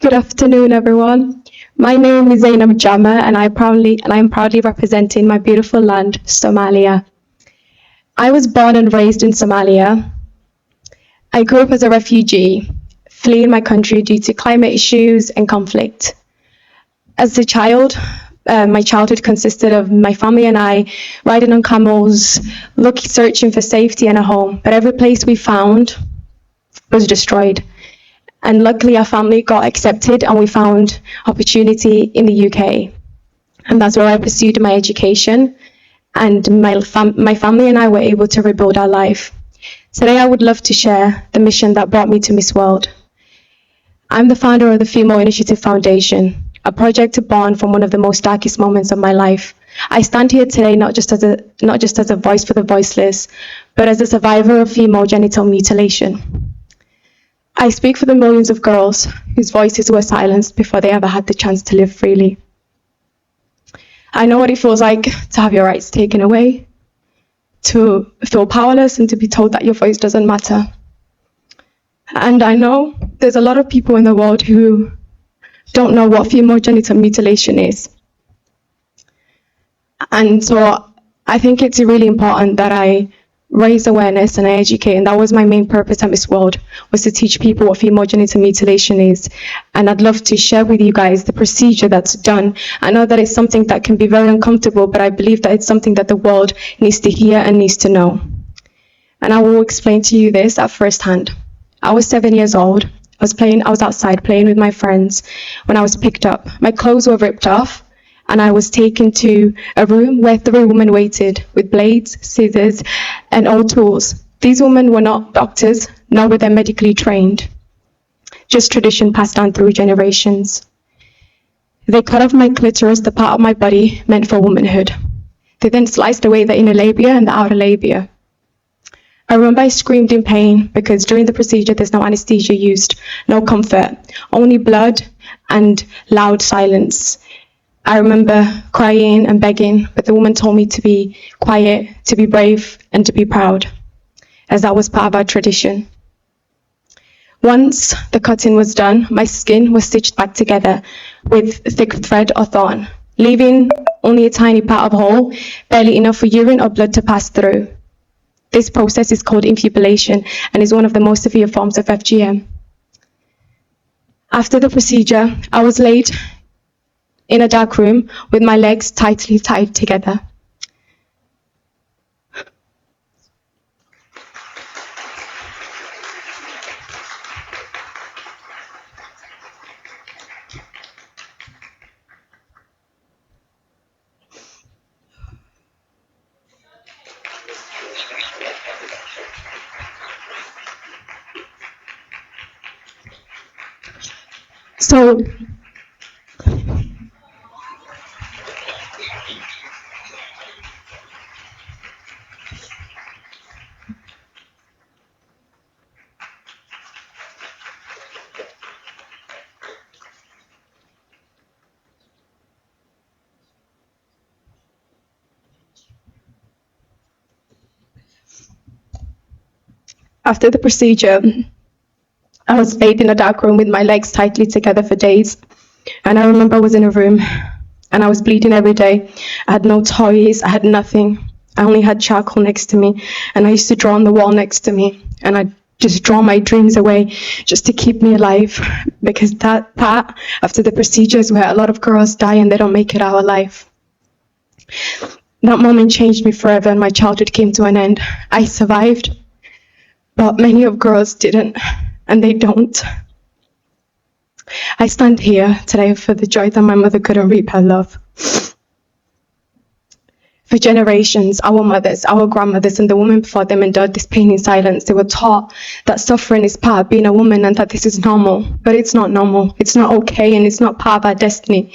Good afternoon, everyone. My name is Zainab Jama, and I am proudly representing my beautiful land, Somalia. I was born and raised in Somalia. I grew up as a refugee, fleeing my country due to climate issues and conflict. As a child, my childhood consisted of my family and I riding on camels, searching for safety and a home. But every place we found was destroyed. And luckily, our family got accepted and we found opportunity in the UK. And that's where I pursued my education. And my family and I were able to rebuild our life. Today, I would love to share the mission that brought me to Miss World. I'm the founder of the Female Initiative Foundation, a project born from one of the most darkest moments of my life. I stand here today not just as a voice for the voiceless, but as a survivor of female genital mutilation. I speak for the millions of girls whose voices were silenced before they ever had the chance to live freely. I know what it feels like to have your rights taken away, to feel powerless and to be told that your voice doesn't matter. And I know there's a lot of people in the world who don't know what female genital mutilation is. And so I think it's really important that I raise awareness and I educate, and that was my main purpose at Miss World, was to teach people what female genital mutilation is. And I'd love to share with you guys the procedure that's done. I know that it's something that can be very uncomfortable, but I believe that it's something that the world needs to hear and needs to know. And I will explain to you this at first hand. I was 7 years old. I was outside playing with my friends when I was picked up. My clothes were ripped off, and I was taken to a room where 3 women waited with blades, scissors, and all tools. These women were not doctors, nor were they medically trained, just tradition passed down through generations. They cut off my clitoris, the part of my body meant for womanhood. They then sliced away the inner labia and the outer labia. I remember I screamed in pain because during the procedure there's no anesthesia used, no comfort, only blood and loud silence. I remember crying and begging, but the woman told me to be quiet, to be brave, and to be proud, as that was part of our tradition. Once the cutting was done, my skin was stitched back together with thick thread or thorn, leaving only a tiny part of hole, barely enough for urine or blood to pass through. This process is called infibulation and is one of the most severe forms of FGM. After the procedure, I was laid in a dark room with my legs tightly tied together. So after the procedure, I was laid in a dark room with my legs tightly together for days. And I remember I was in a room and I was bleeding every day. I had no toys, I had nothing. I only had charcoal next to me, and I used to draw on the wall next to me, and I'd just draw my dreams away just to keep me alive, because that part after the procedure is where a lot of girls die and they don't make it out alive. That moment changed me forever, and my childhood came to an end. I survived, but many of girls didn't, and they don't. I stand here today for the joy that my mother couldn't reap her love. For generations, our mothers, our grandmothers, and the women before them endured this pain in silence. They were taught that suffering is part of being a woman and that this is normal. But it's not normal. It's not okay, and it's not part of our destiny.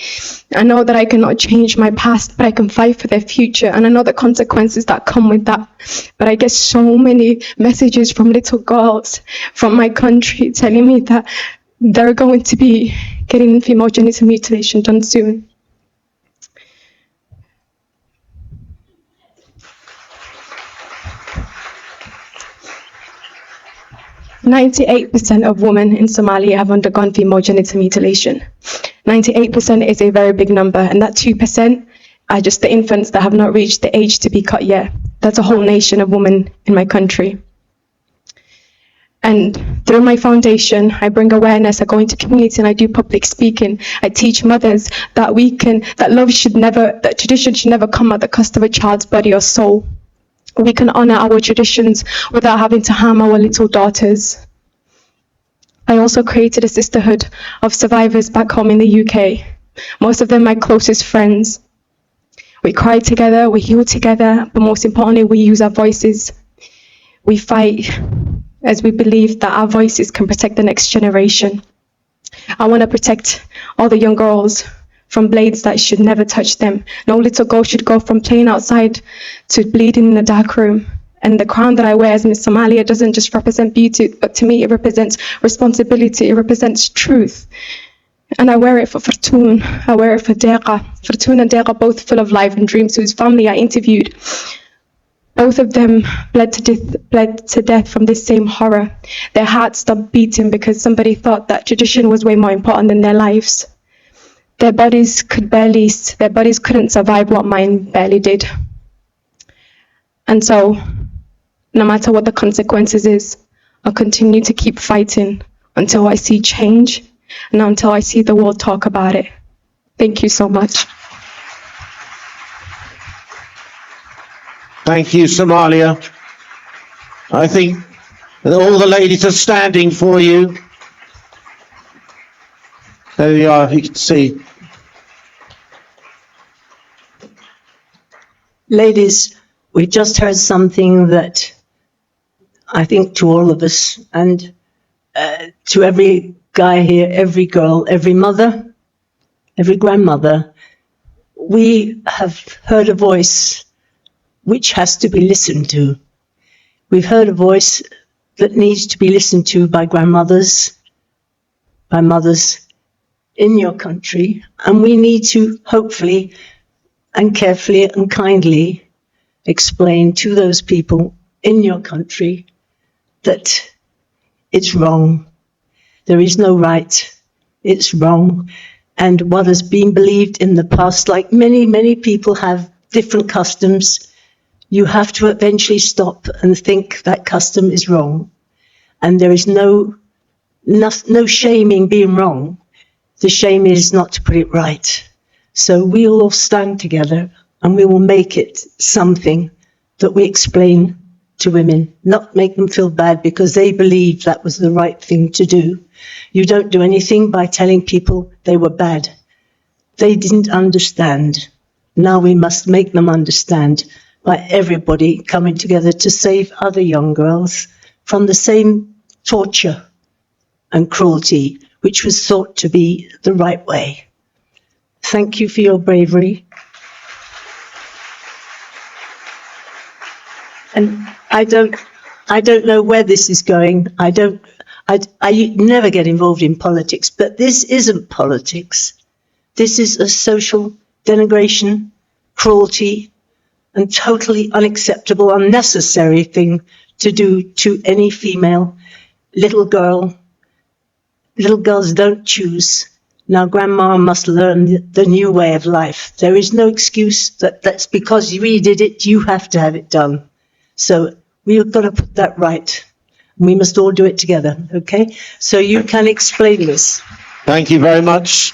I know that I cannot change my past, but I can fight for their future. And I know the consequences that come with that. But I get so many messages from little girls from my country telling me that they're going to be getting female genital mutilation done soon. 98% of women in Somalia have undergone female genital mutilation. 98% is a very big number, and that 2% are just the infants that have not reached the age to be cut yet. That's a whole nation of women in my country. And through my foundation, I bring awareness, I go into community and I do public speaking. I teach mothers that that tradition should never come at the cost of a child's body or soul. We can honor our traditions without having to harm our little daughters. I also created a sisterhood of survivors back home in the UK. Most of them my closest friends. We cry together, we heal together, but most importantly, we use our voices. We fight as we believe that our voices can protect the next generation. I want to protect all the young girls from blades that should never touch them. No little girl should go from playing outside to bleeding in a dark room. And the crown that I wear as Miss Somalia doesn't just represent beauty, but to me it represents responsibility, it represents truth. And I wear it for Fortune, I wear it for Deqa. Fortune and Deqa both full of life and dreams, whose family I interviewed. Both of them bled to death from this same horror. Their hearts stopped beating because somebody thought that tradition was way more important than their lives. Their bodies couldn't survive what mine barely did. And so, no matter what the consequences is, I'll continue to keep fighting until I see change and until I see the world talk about it. Thank you so much. Thank you, Somalia. I think that all the ladies are standing for you. There you are, you can see. Ladies, we just heard something that I think to all of us and to every guy here, every girl, every mother, every grandmother, we have heard a voice which has to be listened to. We've heard a voice that needs to be listened to by grandmothers, by mothers in your country, and we need to hopefully and carefully and kindly explain to those people in your country that it's wrong. There is no right. It's wrong. And what has been believed in the past, like many, many people have different customs, you have to eventually stop and think that custom is wrong. And there is no shame in being wrong. The shame is not to put it right. So we will all stand together and we will make it something that we explain to women, not make them feel bad because they believe that was the right thing to do. You don't do anything by telling people they were bad. They didn't understand. Now we must make them understand by everybody coming together to save other young girls from the same torture and cruelty which was thought to be the right way. Thank you for your bravery. And I don't know where this is going. I never get involved in politics, but this isn't politics. This is a social denigration, cruelty, and totally unacceptable, unnecessary thing to do to any female, little girl. Little girls don't choose. Now grandma must learn the new way of life. There is no excuse that's because we did it, you have to have it done. So we've got to put that right. We must all do it together, okay? So you can explain this. Thank you very much.